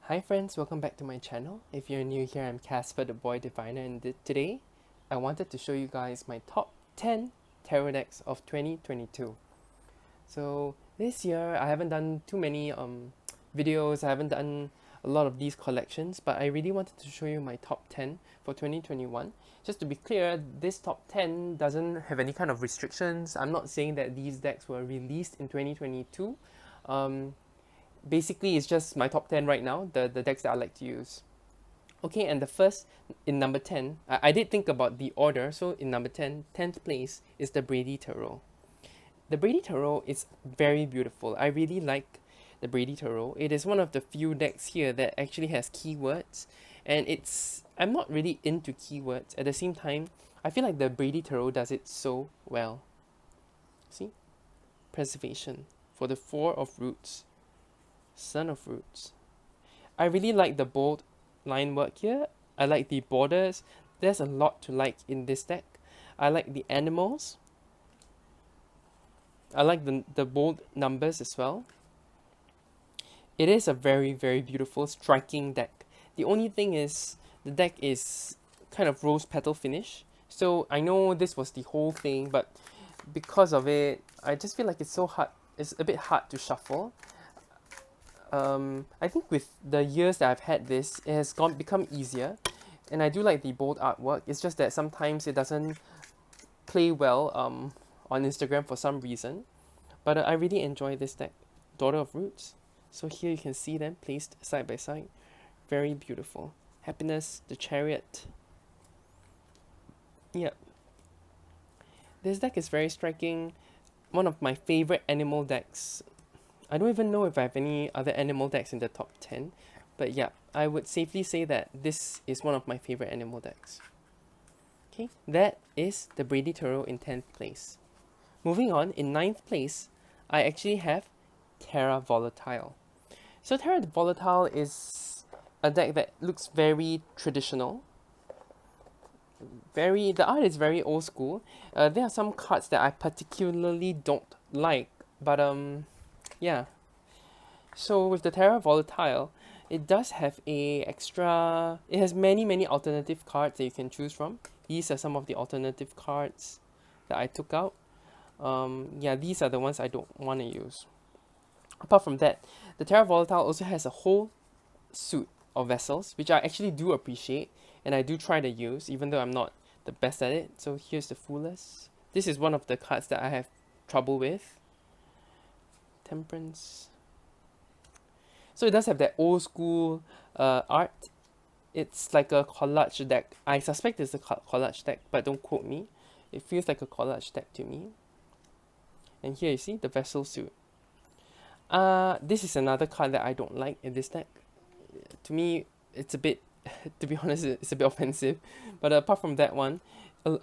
Hi friends, welcome back to my channel. If you're new here, I'm Casper the Boy Diviner, and today I wanted to show you guys my top 10 tarot decks of 2022. So this year I haven't done too many videos, I haven't done a lot of these collections, but I really wanted to show you my top 10 for 2021. Just to be clear, this top 10 doesn't have any kind of restrictions. I'm not saying that these decks were released in 2022. Basically it's just my top 10 right now, the decks that I like to use. Okay, and the first, in number 10, I did think about the order, so in number 10, 10th place is the Brady Tarot. The Brady Tarot is very beautiful. I really like the Brady Tarot. It is one of the few decks here that actually has keywords, and I'm not really into keywords. At the same time, I feel like the Brady Tarot does it so well. See? Preservation for the Four of Roots. Son of Roots. I really like the bold line work here. I like the borders. There's a lot to like in this deck. I like the animals. I like the bold numbers as well. It is a very, very beautiful, striking deck. The only thing is, the deck is kind of rose petal finish. So I know this was the whole thing, but because of it, I just feel like it's so hard. It's a bit hard to shuffle. I think with the years that I've had this, it has become easier, and I do like the bold artwork. It's just that sometimes it doesn't play well on Instagram for some reason, but I really enjoy this deck, Daughter of Roots. So here you can see them placed side by side, very beautiful. Happiness, the Chariot. Yeah, this deck is very striking. One of my favorite animal decks. I don't even know if I have any other animal decks in the top 10, but yeah, I would safely say that this is one of my favorite animal decks. Okay, that is the Brady Tarot in 10th place. Moving on, in 9th place, I actually have Terra Volatile. So Terra Volatile is a deck that looks very traditional. The art is very old school. There are some cards that I particularly don't like, but yeah. So with the Terra Volatile, it does have it has many alternative cards that you can choose from. These are some of the alternative cards that I took out. Yeah, these are the ones I don't want to use. Apart from that, the Terra Volatile also has a whole suit of vessels, which I actually do appreciate, and I do try to use, even though I'm not the best at it. So here's the Foolers. This is one of the cards that I have trouble with. Temperance. So it does have that old school art. It's like a collage deck. I suspect it's a collage deck, but don't quote me. It feels like a collage deck to me. And here you see the vessel suit. This is another card that I don't like in this deck. To me, it's a bit, to be honest, it's a bit offensive. But apart from that one,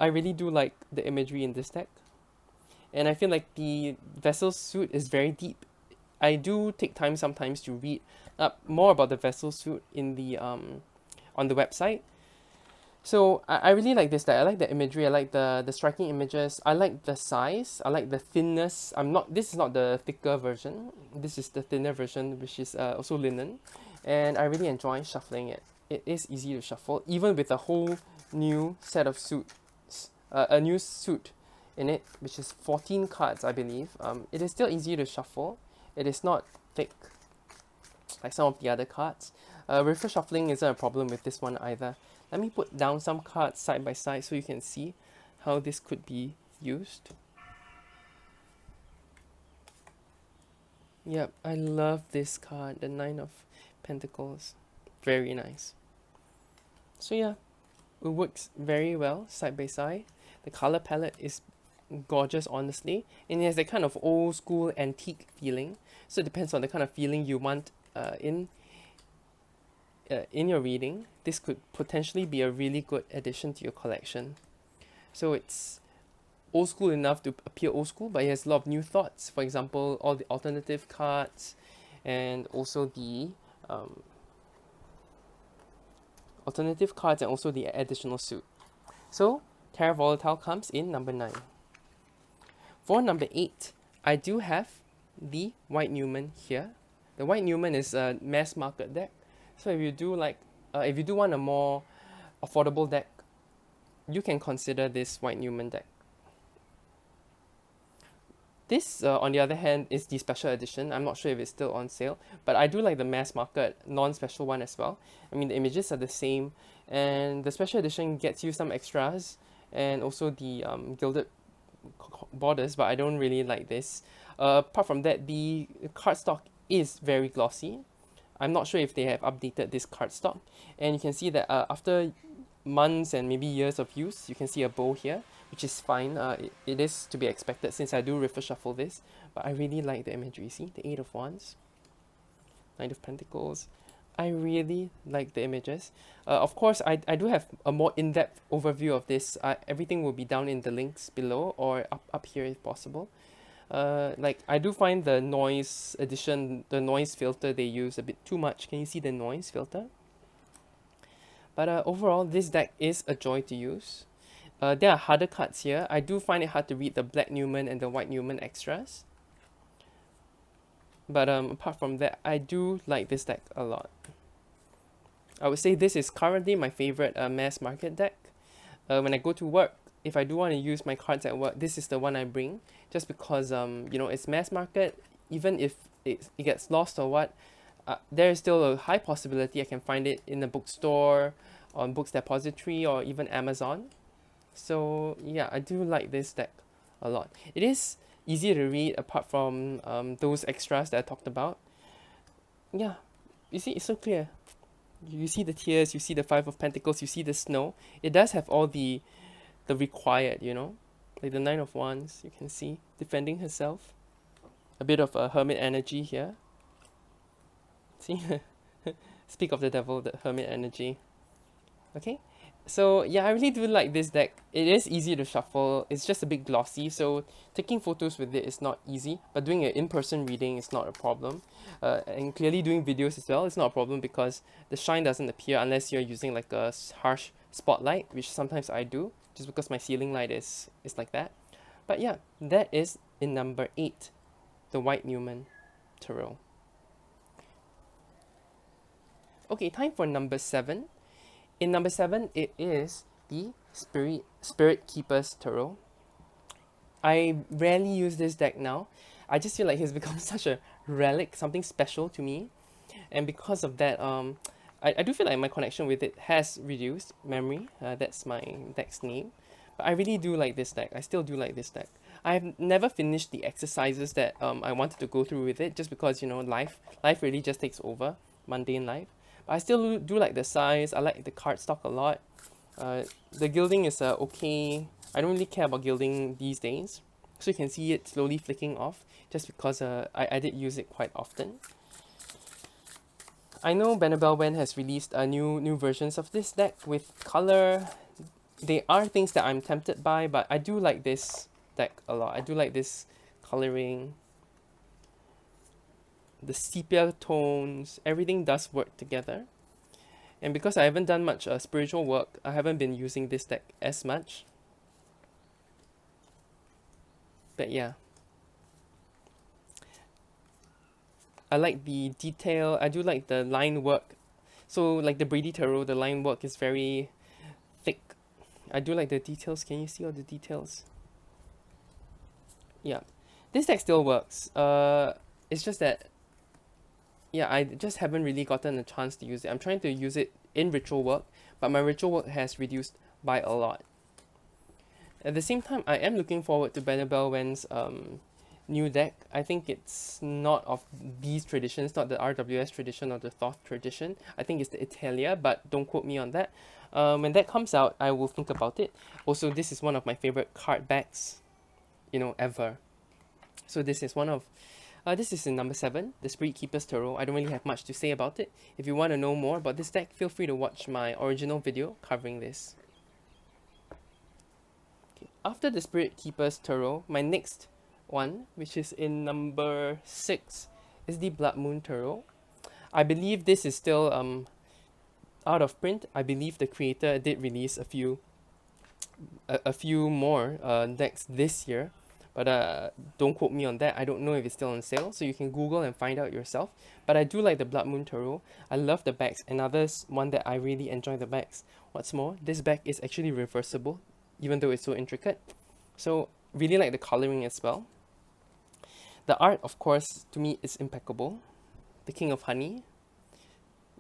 I really do like the imagery in this deck. And I feel like the vessel suit is very deep. I do take time sometimes to read up more about the vessel suit in the on the website. So I really like this deck. I like the imagery. I like the striking images. I like the size. I like the thinness. This is not the thicker version. This is the thinner version, which is also linen, and I really enjoy shuffling it. It is easy to shuffle, even with a whole new set of suits, a new suit in it, which is 14 cards, I believe. It is still easy to shuffle. It is not thick like some of the other cards. River shuffling isn't a problem with this one either. Let me put down some cards side by side so you can see how this could be used. Yep, I love this card, the Nine of Pentacles. Very nice. So yeah, it works very well side by side. The color palette is gorgeous, honestly, and it has that kind of old school antique feeling. So it depends on the kind of feeling you want in your reading. This could potentially be a really good addition to your collection. So it's old school enough to appear old school, but it has a lot of new thoughts. For example, all the alternative cards, and also the additional suit. So Terra Volatile comes in number 9. For number 8, I do have the White Numen here. The White Numen is a mass market deck, So if you do want a more affordable deck, you can consider this White Numen deck. This, on the other hand, is the special edition. I'm not sure if it's still on sale, but I do like the mass market non-special one as well. I mean, the images are the same, and the special edition gets you some extras, and also the gilded borders, but I don't really like this. Apart from that, the cardstock is very glossy. I'm not sure if they have updated this cardstock, and you can see that after months and maybe years of use, you can see a bow here, which is fine. It is to be expected since I do river shuffle this, but I really like the imagery. See the Eight of Wands, Knight of Pentacles. I really like the images. Of course, I do have a more in-depth overview of this. Everything will be down in the links below or up here if possible. Like I do find the noise addition, the noise filter they use a bit too much. Can you see the noise filter? But overall, this deck is a joy to use. There are harder cards here. I do find it hard to read the Black Numen and the White Numen extras. But apart from that, I do like this deck a lot. I would say this is currently my favorite mass market deck. When I go to work, if I do want to use my cards at work, this is the one I bring. Just because you know, it's mass market. Even if it gets lost or what, there is still a high possibility I can find it in a bookstore, on Books Depository, or even Amazon. So yeah, I do like this deck a lot. It is easy to read apart from those extras that I talked about. Yeah, you see, it's so clear. You see the tears, you see the Five of Pentacles, you see the snow. It does have all the required, you know, like the Nine of Wands. You can see defending herself. A bit of a hermit energy here. See, speak of the devil, the hermit energy. Okay, so yeah, I really do like this deck. It is easy to shuffle. It's just a bit glossy, so taking photos with it is not easy. But doing an in-person reading is not a problem. And clearly doing videos as well is not a problem because the shine doesn't appear unless you're using like a harsh spotlight, which sometimes I do, just because my ceiling light is like that. But yeah, that is in number 8, the White Numen Tarot. Okay, time for number 7. In number 7, it is the Spirit Keeper's Tarot. I rarely use this deck now. I just feel like it's become such a relic, something special to me. And because of that, I do feel like my connection with it has reduced. Memory, that's my deck's name. But I really do like this deck. I still do like this deck. I have never finished the exercises that I wanted to go through with it just because, you know, life really just takes over, mundane life. But I still do like the size. I like the cardstock a lot. The gilding is okay. I don't really care about gilding these days. So you can see it slowly flicking off just because I did use it quite often. I know Benabel Wen has released new versions of this deck with color. They are things that I'm tempted by, but I do like this deck a lot. I do like this coloring. The sepia tones, everything does work together. And because I haven't done much spiritual work, I haven't been using this deck as much. But yeah. I like the detail. I do like the line work. So like the Brady Tarot, the line work is very thick. I do like the details. Can you see all the details? Yeah. This deck still works. It's just that yeah, I just haven't really gotten a chance to use it. I'm trying to use it in ritual work, but my ritual work has reduced by a lot. At the same time, I am looking forward to Benabel Wen's new deck. I think it's not of these traditions, not the RWS tradition or the Thoth tradition. I think it's the Italia, but don't quote me on that. When that comes out, I will think about it. Also, this is one of my favorite card backs, you know, ever. So this is one of this is in number 7, the Spirit Keeper's Tarot. I don't really have much to say about it. If you want to know more about this deck, feel free to watch my original video covering this. Okay. After the Spirit Keeper's Tarot, my next one, which is in number 6, is the Blood Moon Tarot. I believe this is still out of print. I believe the creator did release a few more decks this year, but don't quote me on that. I don't know if it's still on sale, so you can Google and find out yourself. But I do like the Blood Moon Tarot. I love the backs. Another one that I really enjoy the backs. What's more, this back is actually reversible, even though it's so intricate. So really like the coloring as well. The art, of course, to me is impeccable. The King of Honey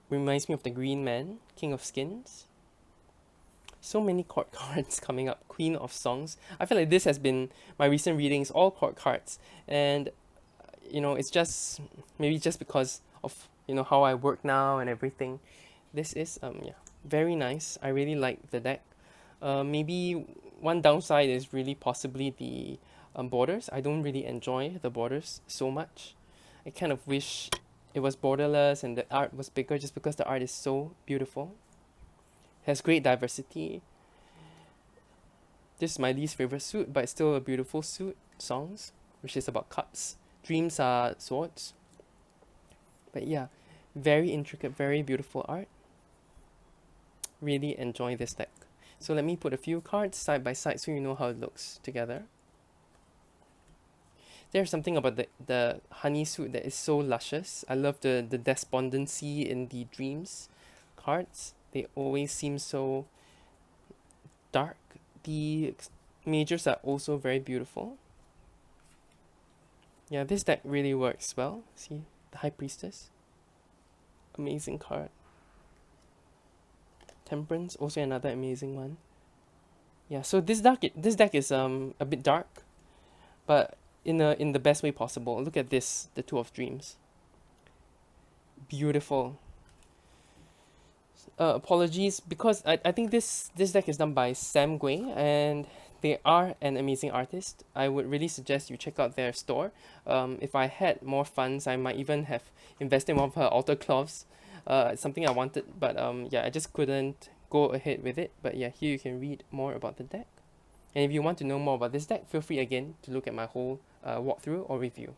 reminds me of the Green Man, King of Skins. So many court cards coming up. Queen of Songs. I feel like this has been my recent readings, all court cards. And, it's just maybe just because of, how I work now and everything. This is, very nice. I really like the deck. Maybe one downside is really possibly the borders. I don't really enjoy the borders so much. I kind of wish it was borderless and the art was bigger just because the art is so beautiful. Has great diversity. This is my least favorite suit, but it's still a beautiful suit. Songs, which is about cups. Dreams are swords. But yeah, very intricate, very beautiful art. Really enjoy this deck. So let me put a few cards side by side so you know how it looks together. There's something about the honey suit that is so luscious. I love the despondency in the dreams cards. They always seem so dark. The majors are also very beautiful. Yeah, this deck really works well. See, the High Priestess. Amazing card. Temperance, also another amazing one. Yeah, so this deck is a bit dark, but in the best way possible. Look at this, the Two of Dreams. Beautiful. Apologies because I think this deck is done by Sam Gui and they are an amazing artist. I would really suggest you check out their store. If I had more funds, I might even have invested in one of her altar cloths. Something I wanted, but yeah, I just couldn't go ahead with it. But yeah, here you can read more about the deck. And if you want to know more about this deck, feel free again to look at my whole walkthrough or review.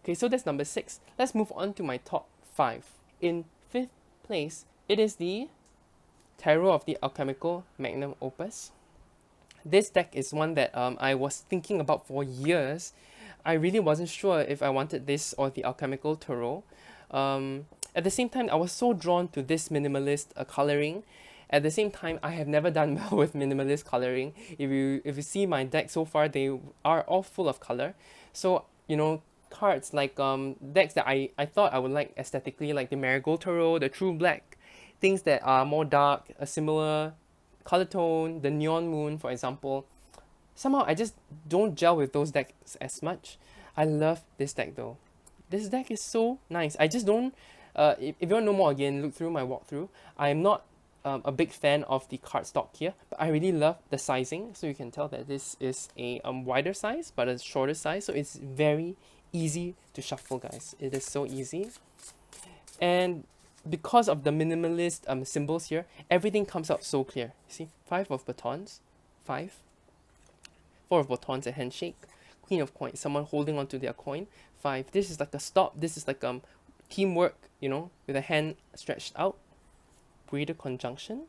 Okay, so that's number 6. Let's move on to my top 5. In 5th place, it is the Terra of the Alchemical Magnum Opus. This deck is one that I was thinking about for years. I really wasn't sure if I wanted this or the Alchemical Tarot. At the same time, I was so drawn to this minimalist coloring. At the same time, I have never done well with minimalist coloring. If you see my deck so far, they are all full of color. So, cards like decks that I thought I would like aesthetically, like the Marigold Tarot, the True Black, things that are more dark, a similar color tone, the Neon Moon, for example. Somehow I just don't gel with those decks as much. I love this deck though. This deck is so nice. I just don't. If you want to know more, again, look through my walkthrough. I am not a big fan of the cardstock here, but I really love the sizing. So you can tell that this is a wider size, but a shorter size. So it's very easy to shuffle, guys. It is so easy. And because of the minimalist symbols here, everything comes out so clear. See, 5 of batons, 5. 4 of batons, a handshake. Queen of coins, someone holding onto their coin. 5. This is like a stop. This is like teamwork, with a hand stretched out. Brady conjunction.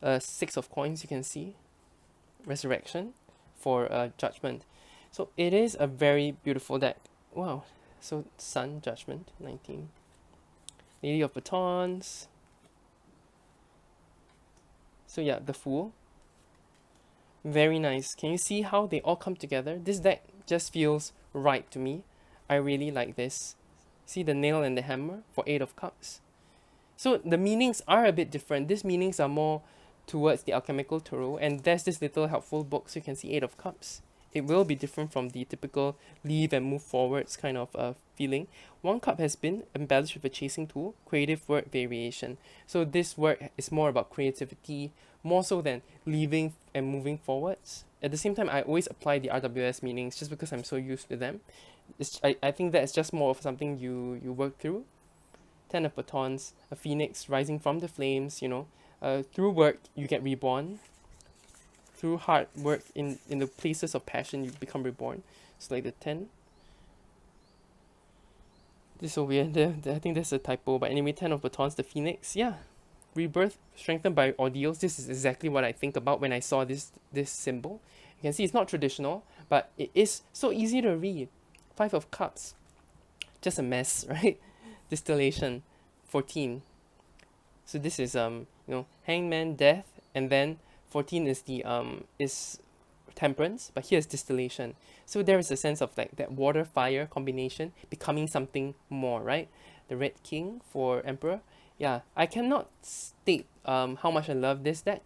6 of coins, you can see. Resurrection for judgment. So it is a very beautiful deck. Wow. So Sun, Judgment, 19. Lady of Batons. So yeah, the Fool. Very nice. Can you see how they all come together? This deck just feels right to me. I really like this. See the nail and the hammer for 8 of Cups. So the meanings are a bit different. These meanings are more towards the Alchemical Tarot, and there's this little helpful book, so you can see 8 of Cups. It will be different from the typical leave and move forwards kind of feeling. 1 cup has been embellished with a chasing tool, creative word variation. So this work is more about creativity, more so than leaving and moving forwards. At the same time, I always apply the RWS meanings just because I'm so used to them. I think that it's just more of something you work through. 10 of Batons, a phoenix rising from the flames, through work you get reborn. Through hard work in the places of passion, you become reborn. It's like the 10. This is so weird. I think there's a typo. But anyway, 10 of Batons, the Phoenix. Yeah. Rebirth, strengthened by ordeals. This is exactly what I think about when I saw this symbol. You can see it's not traditional, but it is so easy to read. Five of Cups, just a mess, right? Distillation, 14. So this is Hangman, Death, and then 14 is the is Temperance, but here's Distillation. So there is a sense of like that water fire combination becoming something more, right? The Red King for Emperor. Yeah, I cannot state how much I love this deck.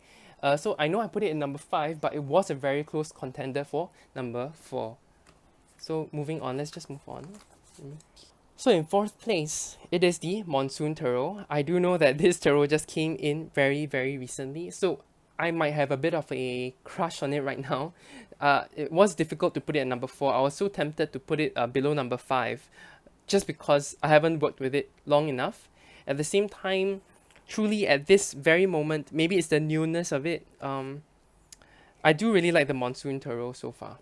So I know I put it in number 5, but it was a very close contender for number 4. So moving on, let's just move on. So in 4th place, it is the Monsoon Tarot. I do know that this tarot just came in very, very recently, so I might have a bit of a crush on it right now. It was difficult to put it at number 4. I was so tempted to put it below number 5, just because I haven't worked with it long enough. At the same time, truly at this very moment, maybe it's the newness of it. I do really like the Monsoon Tarot so far.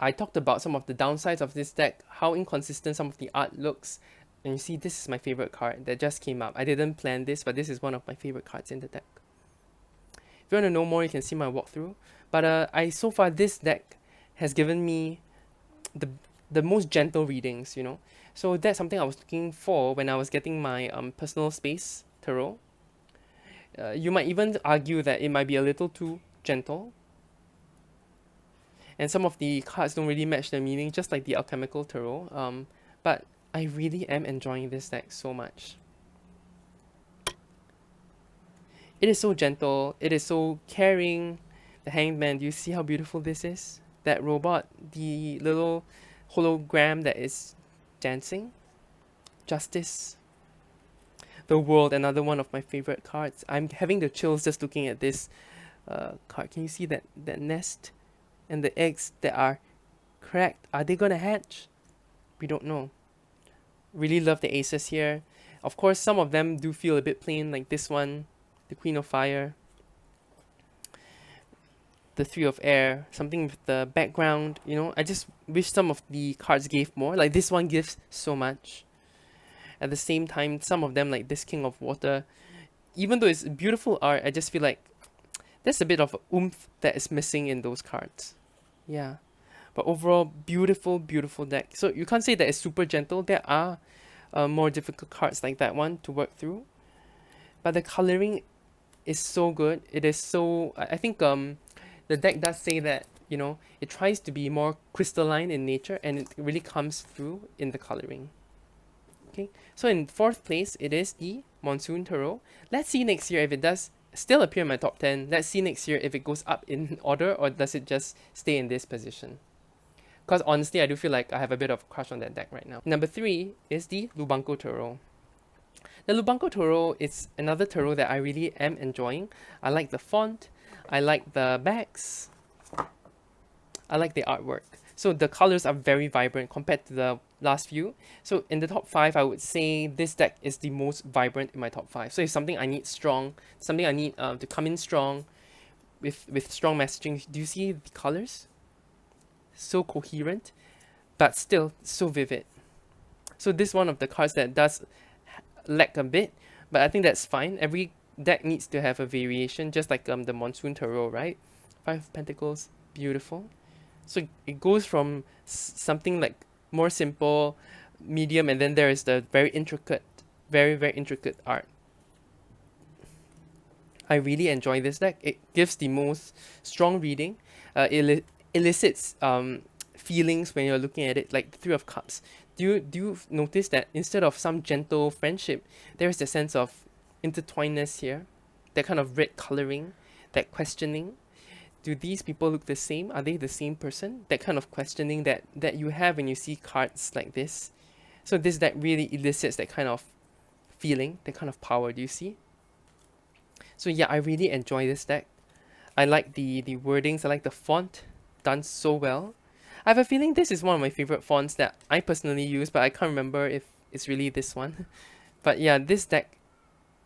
I talked about some of the downsides of this deck, how inconsistent some of the art looks. And you see, this is my favorite card that just came up. I didn't plan this, but this is one of my favorite cards in the deck. If you want to know more, you can see my walkthrough. But so far, this deck has given me the most gentle readings, you know. So that's something I was looking for when I was getting my personal space tarot. You might even argue that it might be a little too gentle. And some of the cards don't really match the meaning, just like the Alchemical Tarot. But I really am enjoying this deck so much. It is so gentle. It is so caring. The Hanged Man, do you see how beautiful this is? That robot, the little hologram that is dancing. Justice. The World, another one of my favorite cards. I'm having the chills just looking at this card. Can you see that nest? And the eggs that are cracked, are they gonna hatch? We don't know. Really love the aces here. Of course, some of them do feel a bit plain, like this one, the Queen of Fire, the Three of Air, something with the background, you know. I just wish some of the cards gave more. Like this one gives so much. At the same time, some of them, like this King of Water, even though it's beautiful art, I just feel like there's a bit of oomph that is missing in those cards. Yeah, but overall, beautiful, beautiful deck. So you can't say that it's super gentle. There are more difficult cards like that one to work through, but the coloring is so good. It is so. I think the deck does say that, you know, it tries to be more crystalline in nature, and it really comes through in the coloring. Okay, so in 4th place, it is the Monsoon Tarot. Let's see next year if it does still appear in my top 10. Let's see next year if it goes up in order or does it just stay in this position. Because honestly, I do feel like I have a bit of a crush on that deck right now. Number 3 is the Lubanko Tarot. The Lubanko Tarot is another tarot that I really am enjoying. I like the font. I like the backs. I like the artwork. So the colors are very vibrant compared to the last few. So in the top 5, I would say this deck is the most vibrant in my top 5. So it's something I need strong, something I need to come in strong with strong messaging. Do you see the colors? So coherent, but still so vivid. So this is one of the cards that does lack a bit, but I think that's fine. Every deck needs to have a variation, just like the Monsoon Tarot, right? 5 of Pentacles, beautiful. So it goes from something like more simple, medium, and then there is the very intricate, very, very intricate art. I really enjoy this deck. It gives the most strong reading. It elicits feelings when you're looking at it, like the Three of Cups. Do you notice that instead of some gentle friendship, there is a sense of intertwinedness here? That kind of red coloring, that questioning. Do these people look the same? Are they the same person? That kind of questioning that you have when you see cards like this. So this deck really elicits that kind of feeling, that kind of power. Do you see? So yeah, I really enjoy this deck. I like the wordings. I like the font, done so well. I have a feeling this is one of my favorite fonts that I personally use, but I can't remember if it's really this one. But yeah, this deck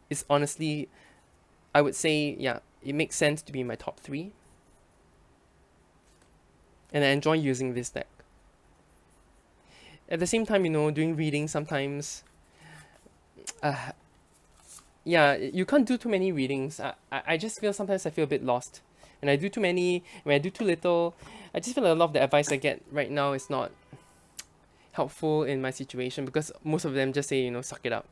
is honestly, I would say, yeah, it makes sense to be in my top 3. And I enjoy using this deck. At the same time, you know, doing readings sometimes, yeah, you can't do too many readings. I just feel sometimes I feel a bit lost. When I do too many, when I do too little, I just feel like a lot of the advice I get right now is not helpful in my situation because most of them just say, suck it up.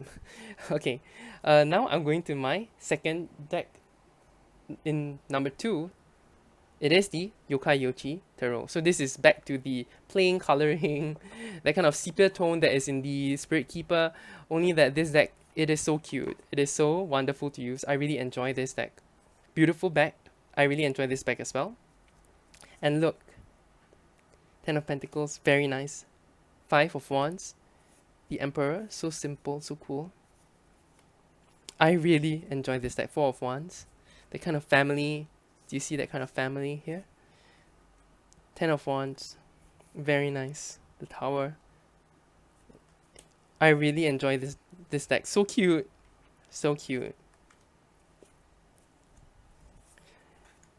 Okay, now I'm going to my second deck in number two. It is the Yokai Yoichi Terra. So this is back to the plain coloring, that kind of sepia tone that is in the Spirit Keeper. Only that this deck, it is so cute. It is so wonderful to use. I really enjoy this deck. Beautiful back. I really enjoy this back as well. And look, Ten of Pentacles, very nice. Five of Wands, the Emperor, so simple, so cool. I really enjoy this deck. Four of Wands, the kind of family. Do you see that kind of family here? Ten of Wands, very nice. The Tower. I really enjoy this deck. So cute, so cute.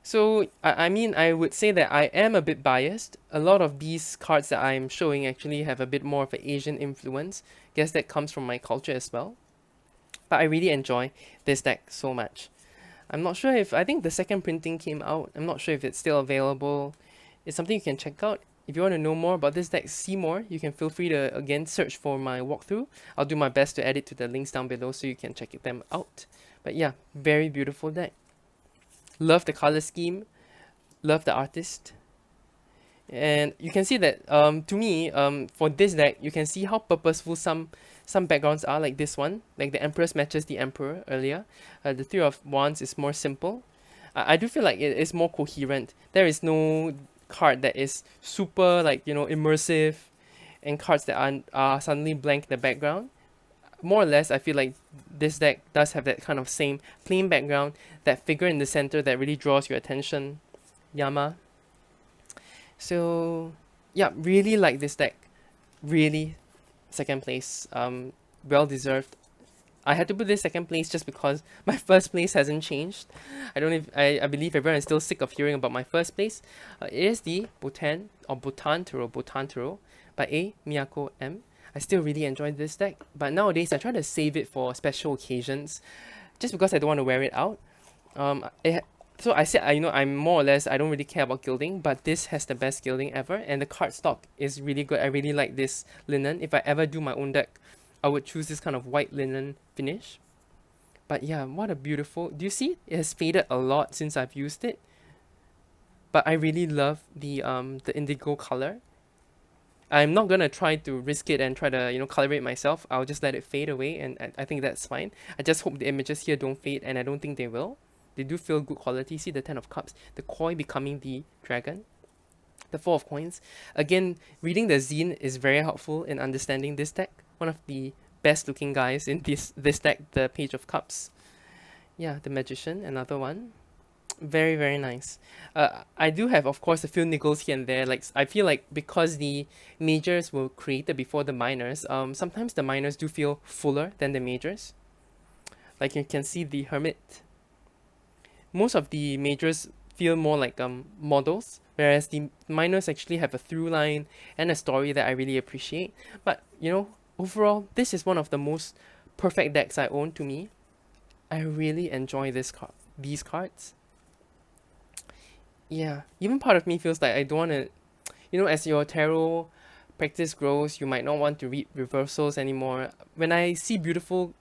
So I mean, I would say that I am a bit biased. A lot of these cards that I'm showing actually have a bit more of an Asian influence. Guess that comes from my culture as well. But I really enjoy this deck so much. I'm not sure if, I think the second printing came out. I'm not sure if it's still available. It's something you can check out. If you want to know more about this deck, see more, you can feel free to, again, search for my walkthrough. I'll do my best to add it to the links down below so you can check them out. But yeah, very beautiful deck. Love the color scheme. Love the artist. And you can see that, to me, for this deck, you can see how purposeful some backgrounds are, like this one. Like the Empress matches the Emperor earlier. The Three of Wands is more simple. I do feel like it is more coherent. There is no card that is super, like, immersive, and cards that are suddenly blank in the background. More or less, I feel like this deck does have that kind of same plain background, that figure in the center that really draws your attention. Yama. So yeah, really like this deck. Really, second place. Well deserved. I had to put this second place just because my first place hasn't changed. I believe everyone is still sick of hearing about my first place. It is the Botan Taro by A Miyako M. I still really enjoyed this deck, but nowadays I try to save it for special occasions, just because I don't want to wear it out. So I said, I'm more or less, I don't really care about gilding, but this has the best gilding ever, and the card stock is really good. I really like this linen. If I ever do my own deck, I would choose this kind of white linen finish. But yeah, what a beautiful... Do you see? It has faded a lot since I've used it. But I really love the indigo color. I'm not gonna try to risk it and try to, color it myself. I'll just let it fade away, and I think that's fine. I just hope the images here don't fade, and I don't think they will. They do feel good quality. See the Ten of Cups, the koi becoming the dragon, the Four of Coins. Again, reading the zine is very helpful in understanding this deck. One of the best looking guys in this deck, the Page of Cups. Yeah, the Magician, another one. Very, very nice. I do have, of course, a few niggles here and there. Like, I feel like because the majors were created before the minors, sometimes the minors do feel fuller than the majors. Like you can see the Hermit. Most of the majors feel more like models, whereas the minors actually have a through line and a story that I really appreciate. But overall, this is one of the most perfect decks I own to me. I really enjoy these cards. Yeah, even part of me feels like I don't want to, as your tarot practice grows, you might not want to read reversals anymore. When I see beautiful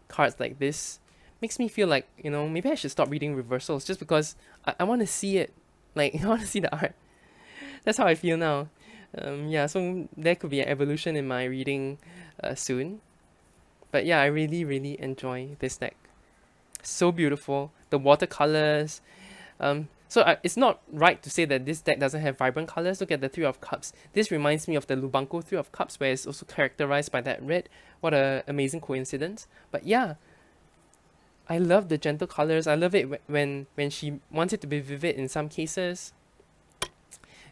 cards like this, makes me feel like, maybe I should stop reading reversals just because I want to see it. Like, I want to see the art. That's how I feel now. Yeah, so there could be an evolution in my reading soon. But yeah, I really, really enjoy this deck. So beautiful. The watercolors. It's not right to say that this deck doesn't have vibrant colors. Look at the Three of Cups. This reminds me of the Lubanko Three of Cups, where it's also characterized by that red. What an amazing coincidence. But yeah, I love the gentle colors. I love it when she wants it to be vivid in some cases.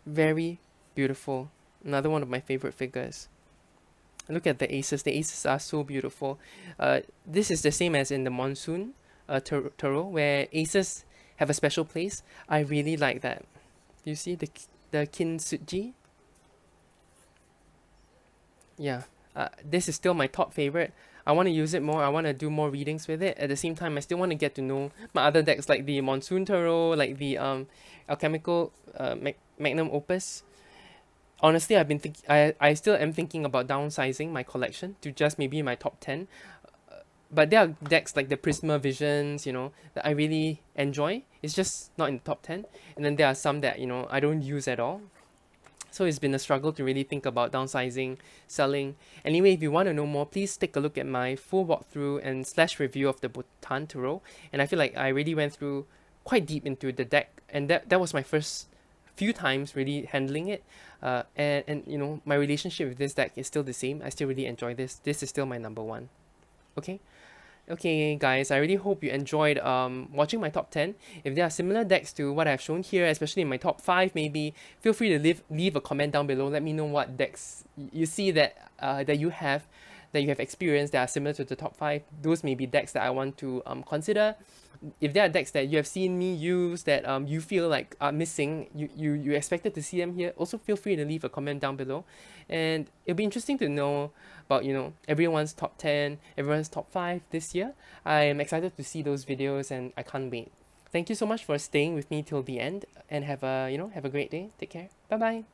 Very beautiful. Another one of my favorite figures. Look at the aces. The aces are so beautiful. This is the same as in the Monsoon Tarot, where aces have a special place. I really like that. You see the Kintsugi? Yeah. This is still my top favorite. I want to use it more. I want to do more readings with it. At the same time, I still want to get to know my other decks, like the Monsoon Tarot, like the Alchemical Magnum Opus. Honestly, I still am thinking about downsizing my collection to just maybe my top 10. But there are decks like the Prisma Visions, that I really enjoy. It's just not in the top 10. And then there are some that, I don't use at all. So it's been a struggle to really think about downsizing, selling. Anyway, if you want to know more, please take a look at my full walkthrough and slash review of the Botan Tarot. And I feel like I really went through quite deep into the deck, and that was my first few times really handling it. And my relationship with this deck is still the same. I still really enjoy this. This is still my number one. Okay. Okay, guys, I really hope you enjoyed watching my top 10. If there are similar decks to what I've shown here, especially in my top 5 maybe, feel free to leave a comment down below. Let me know what decks you see that you have experienced that are similar to the top 5. Those may be decks that I want to consider. If there are decks that you have seen me use that you feel like are missing, you expected to see them here, also feel free to leave a comment down below. And it'll be interesting to know about, everyone's top 10, everyone's top 5 this year. I am excited to see those videos and I can't wait. Thank you so much for staying with me till the end, and have a great day. Take care. Bye bye.